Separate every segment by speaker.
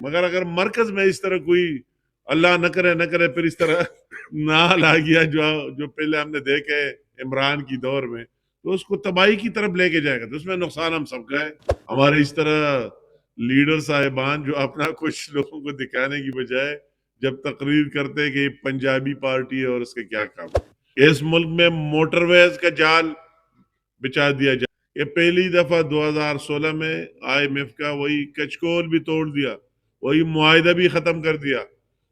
Speaker 1: مگر اگر مرکز میں اس طرح کوئی اللہ نہ کرے پھر اس طرح نال آ گیا جو پہلے ہم نے دیکھا ہے عمران کی دور میں، تو اس کو تباہی کی طرف لے کے جائے گا، تو اس میں نقصان ہم سب کا ہے۔ ہمارے اس طرح لیڈر صاحبان جو اپنا کچھ لوگوں کو دکھانے کی بجائے جب تقریر کرتے کہ یہ پنجابی پارٹی ہے اور اس کے کیا کام ہے، اس ملک میں موٹر ویز کا جال بچا دیا جائے۔ یہ پہلی دفعہ 2016 میں IMF کا وہی کچکول بھی توڑ دیا، وہی معاہدہ بھی ختم کر دیا،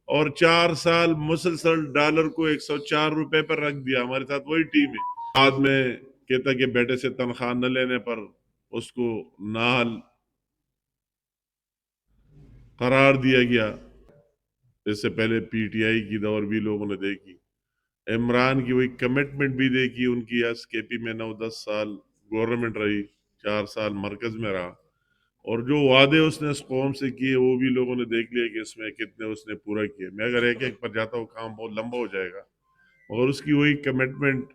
Speaker 1: اور 4 سال مسلسل ڈالر کو 104 روپے پر رکھ دیا۔ ہمارے ساتھ وہی ٹیم ہے، بعد میں کہتا کہ بیٹے سے تنخواہ نہ لینے پر اس کو نااہل قرار دیا گیا۔ اس سے پہلے PTI کی دور بھی لوگوں نے دیکھی، عمران کی وہی کمٹمنٹ بھی دیکھی، ان کی SKP میں 9-10 سال گورنمنٹ رہی، 4 سال مرکز میں رہا، اور جو وعدے اس نے اس قوم سے کیے وہ بھی لوگوں نے دیکھ لیا کہ اس میں کتنے اس نے پورا کیے۔ میں اگر ایک ایک پر جاتا ہوں کام بہت لمبا ہو جائے گا، اور اس کی وہی کمٹمنٹ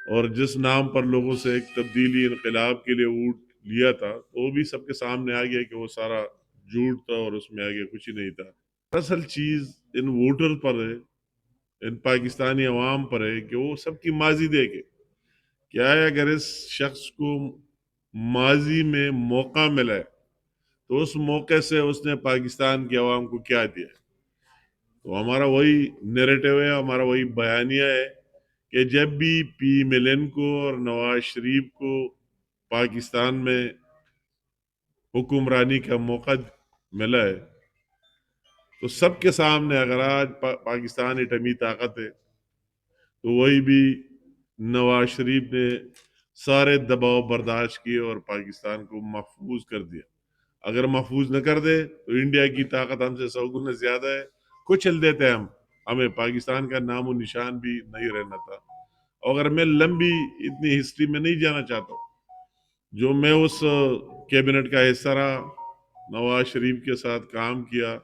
Speaker 1: اور جس نام پر لوگوں سے ایک تبدیلی انقلاب کے لیے ووٹ لیا تھا، تو وہ بھی سب کے سامنے آ گیا کہ وہ سارا جھوٹ تھا اور اس میں آگے کچھ ہی نہیں تھا۔ اصل چیز ان ووٹر پر ہے، ان پاکستانی عوام پر ہے کہ وہ سب کی ماضی دیکھے، کیا ہے اگر اس شخص کو ماضی میں موقع ملا ہے تو اس موقع سے اس نے پاکستان کی عوام کو کیا دیا ہے۔ تو ہمارا وہی نیریٹو ہے، ہمارا وہی بیانیہ ہے کہ جب بھی پی ملن کو اور نواز شریف کو پاکستان میں حکمرانی کا موقع ملا ہے تو سب کے سامنے اگر آج پاکستان ایٹمی طاقت ہے تو وہی بھی نواز شریف نے سارے دباؤ برداشت کیے اور پاکستان کو محفوظ کر دیا۔ اگر محفوظ نہ کر دے تو انڈیا کی طاقت ہم سے 100 گنا زیادہ ہے، کچل دیتے ہمیں پاکستان کا نام و نشان بھی نہیں رہنا تھا۔ اگر میں لمبی اتنی ہسٹری میں نہیں جانا چاہتا ہوں، جو میں اس کیبنٹ کا حصہ رہا، نواز شریف کے ساتھ کام کیا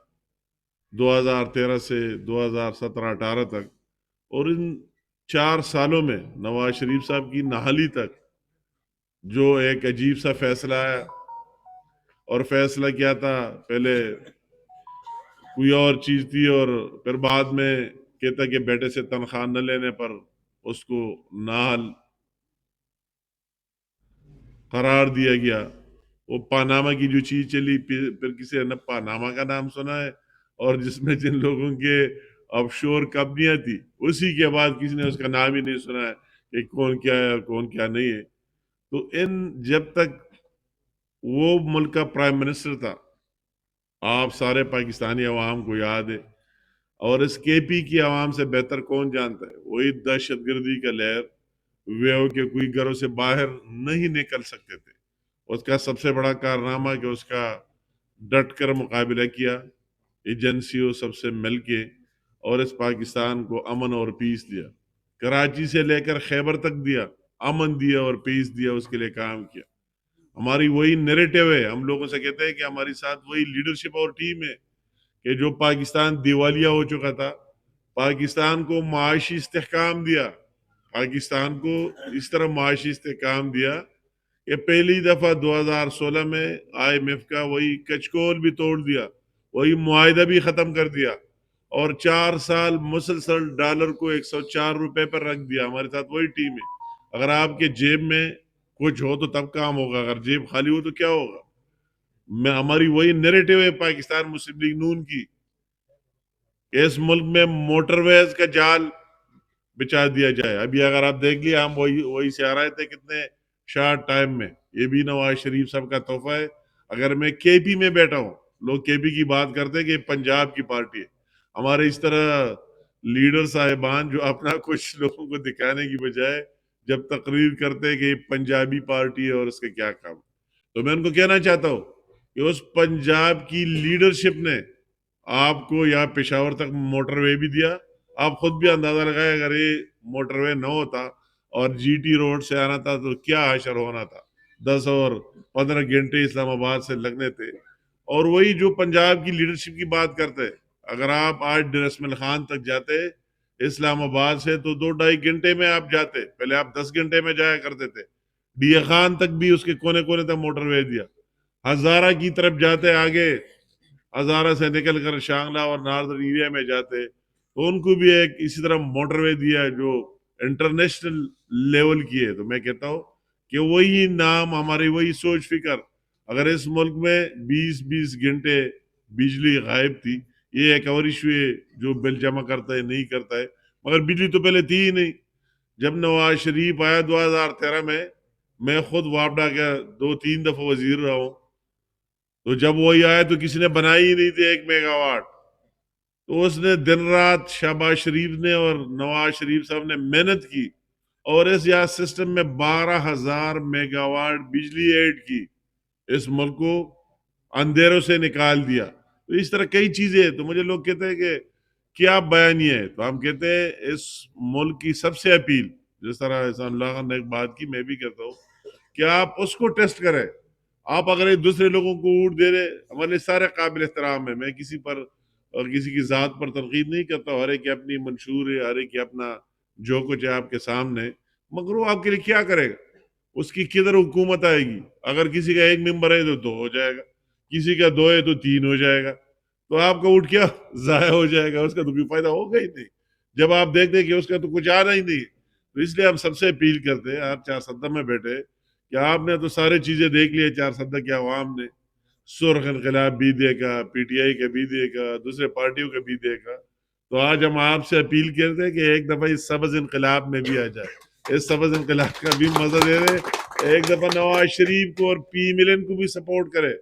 Speaker 1: 2013 سے 2017-18 تک، اور ان 4 سالوں میں نواز شریف صاحب کی نااہلی تک جو ایک عجیب سا فیصلہ آیا، اور فیصلہ کیا تھا، پہلے کوئی اور چیز تھی اور پھر بعد میں کہتا کہ بیٹے سے تنخواہ نہ لینے پر اس کو نااہل قرار دیا گیا۔ وہ پاناما کی جو چیز چلی، پھر کسی نے پاناما کا نام سنا ہے، اور جس میں جن لوگوں کے آف شور کمپنیاں تھی اسی کے بعد کسی نے اس کا نام ہی نہیں سنا ہے کہ کون کیا ہے اور کون کیا نہیں ہے۔ تو جب تک وہ ملک کا پرائم منسٹر تھا، آپ سارے پاکستانی عوام کو یاد ہے، اور اس KP کی عوام سے بہتر کون جانتا ہے، وہی دہشت گردی کا لہر ویو کے کوئی گھروں سے باہر نہیں نکل سکتے تھے۔ اس کا سب سے بڑا کارنامہ کہ اس کا ڈٹ کر مقابلہ کیا، ایجنسیوں سب سے مل کے، اور اس پاکستان کو امن اور پیس دیا، کراچی سے لے کر خیبر تک دیا، امن دیا اور پیس دیا، اس کے لیے کام کیا۔ ہماری وہی نیریٹو ہے، ہم لوگوں سے کہتے ہیں کہ ہماری ساتھ وہی لیڈرشپ اور ٹیم ہے کہ جو پاکستان دیوالیہ ہو چکا تھا، پاکستان کو معاشی استحکام دیا، پاکستان کو اس طرح معاشی استحکام دیا کہ پہلی دفعہ 2016 میں IMF کا وہی کچکول بھی توڑ دیا، وہی معاہدہ بھی ختم کر دیا، اور 4 سال مسلسل ڈالر کو 104 روپے پر رکھ دیا۔ ہمارے ساتھ وہی ٹیم ہے۔ اگر آپ کے جیب میں کچھ ہو تو تب کام ہوگا، اگر جیب خالی ہو تو کیا ہوگا۔ ہماری وہی نیریٹو ہے پاکستان مسلم لیگ نون کی کہ اس ملک میں موٹر ویز کا جال بچا دیا جائے۔ ابھی اگر آپ دیکھ لیا، ہم وہی سے آ رہے تھے کتنے شارٹ ٹائم میں، یہ بھی نواز شریف صاحب کا تحفہ ہے۔ اگر میں KP میں بیٹھا ہوں، لوگ KP کی بات کرتے ہیں کہ پنجاب کی پارٹی ہے، ہمارے اس طرح لیڈر صاحبان جو اپنا کچھ لوگوں کو دکھانے کی بجائے جب تقریر کرتے کہ یہ پنجابی پارٹی ہے اور اس کے کیا کام، تو میں ان کو کہنا چاہتا ہوں کہ اس پنجاب کی لیڈرشپ نے آپ کو یہاں پشاور تک موٹر وے بھی دیا۔ آپ خود بھی اندازہ لگائے اگر یہ موٹر وے نہ ہوتا اور GT روڈ سے آنا تھا تو کیا حشر ہونا تھا، 10 اور 15 گھنٹے اسلام آباد سے لگنے تھے۔ اور وہی جو پنجاب کی لیڈرشپ کی بات کرتے، اگر آپ آج ڈرسمل خان تک جاتے اسلام آباد سے تو 2-2.5 گھنٹے میں آپ جاتے، پہلے آپ 10 گھنٹے میں جایا کرتے تھے۔ ڈیا خان تک بھی اس کے کونے کونے تک موٹر وے دیا۔ ہزارہ کی طرف جاتے آگے ہزارہ سے نکل کر شانگلہ اور ناردرن ایریا میں جاتے، تو ان کو بھی ایک اسی طرح موٹر وے دیا جو انٹرنیشنل لیول کی ہے. تو میں کہتا ہوں کہ وہی نام ہماری وہی سوچ فکر، اگر اس ملک میں 20 گھنٹے بجلی غائب تھی، یہ ایک اور ایشو ہے جو بل جمع کرتا ہے نہیں کرتا ہے، مگر بجلی تو پہلے تھی ہی نہیں. جب نواز شریف آیا 2013 میں خود وابڈا کا 2-3 دفعہ وزیر رہا ہوں، تو جب وہی آیا تو کسی نے بنائی ہی نہیں تھی 1 میگا واٹ. تو اس نے دن رات شہباز شریف نے اور نواز شریف صاحب نے محنت کی اور اس یہاں سسٹم میں 12,000 میگا واٹ بجلی ایڈ کی، اس ملک کو اندھیروں سے نکال دیا. تو اس طرح کئی چیزیں ہیں. تو مجھے لوگ کہتے ہیں کہ کیا بیانیہ ہے، تو ہم کہتے ہیں اس ملک کی سب سے اپیل، جس طرح احسان اللہ خان نے ایک بات کی، میں بھی کہتا ہوں کہ آپ اس کو ٹیسٹ کریں. آپ اگر ایک دوسرے لوگوں کو ووٹ دے رہے، ہمارے سارے قابل احترام ہے، میں کسی پر اور کسی کی ذات پر تنقید نہیں کرتا، ہر ایک کی اپنی منشور ہے، ہر ایک کی اپنا جو کچھ ہے آپ کے سامنے، مگر وہ آپ کے لیے کیا کرے گا؟ اس کی کدھر حکومت آئے گی؟ اگر کسی کا 1 ممبر ہے تو 2 ہو جائے گا، کسی کا 2 ہے تو 3 ہو جائے گا، تو آپ کا ووٹ کیا ضائع ہو جائے گا، اس کا تو کوئی فائدہ ہوگا ہی نہیں جب آپ دیکھتے کہ اس کا تو کچھ آنا ہی نہیں. تو اس لیے ہم سب سے اپیل کرتے ہیں، آپ 4 سدہ میں بیٹھے کہ آپ نے تو ساری چیزیں دیکھ لی 4 سدہ کے عوام نے، سرخ انقلاب بھی دیکھا، پی ٹی آئی کا بھی دیکھا، دوسرے پارٹیوں کا بھی دیکھا. تو آج ہم آپ سے اپیل کرتے ہیں کہ ایک دفعہ اس سبز انقلاب میں بھی آ جائے، اس سبز انقلاب کا بھی مزہ دے دیں، ایک دفعہ نواز شریف کو اور پی ملن کو بھی سپورٹ کرے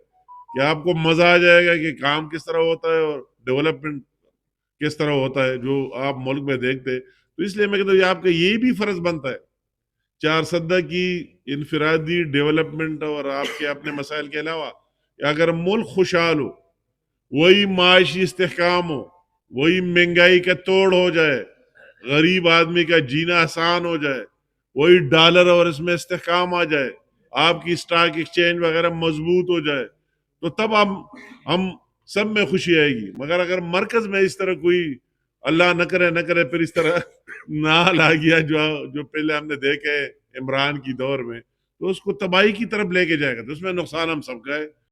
Speaker 1: کہ آپ کو مزہ آ جائے گا کہ کام کس طرح ہوتا ہے اور ڈیولپمنٹ کس طرح ہوتا ہے جو آپ ملک میں دیکھتے. تو اس لیے میں کہتا ہوں یہ آپ کا یہ بھی فرض بنتا ہے 4 سدہ کی انفرادی ڈیولپمنٹ اور آپ کے اپنے مسائل کے علاوہ کہ اگر ملک خوشحال ہو، وہی معاشی استحکام ہو، وہی مہنگائی کا توڑ ہو جائے، غریب آدمی کا جینا آسان ہو جائے، وہی ڈالر اور اس میں استحکام آ جائے، آپ کی سٹاک ایکسچینج وغیرہ مضبوط ہو جائے، تو تب ہم سب میں خوشی آئے گی. مگر اگر مرکز میں اس طرح کوئی اللہ نہ کرے پھر اس طرح نال آ گیا جو پہلے ہم نے دیکھے عمران کی دور میں، تو اس کو تباہی کی طرف لے کے جائے گا. تو اس میں نقصان ہم سب کا ہے.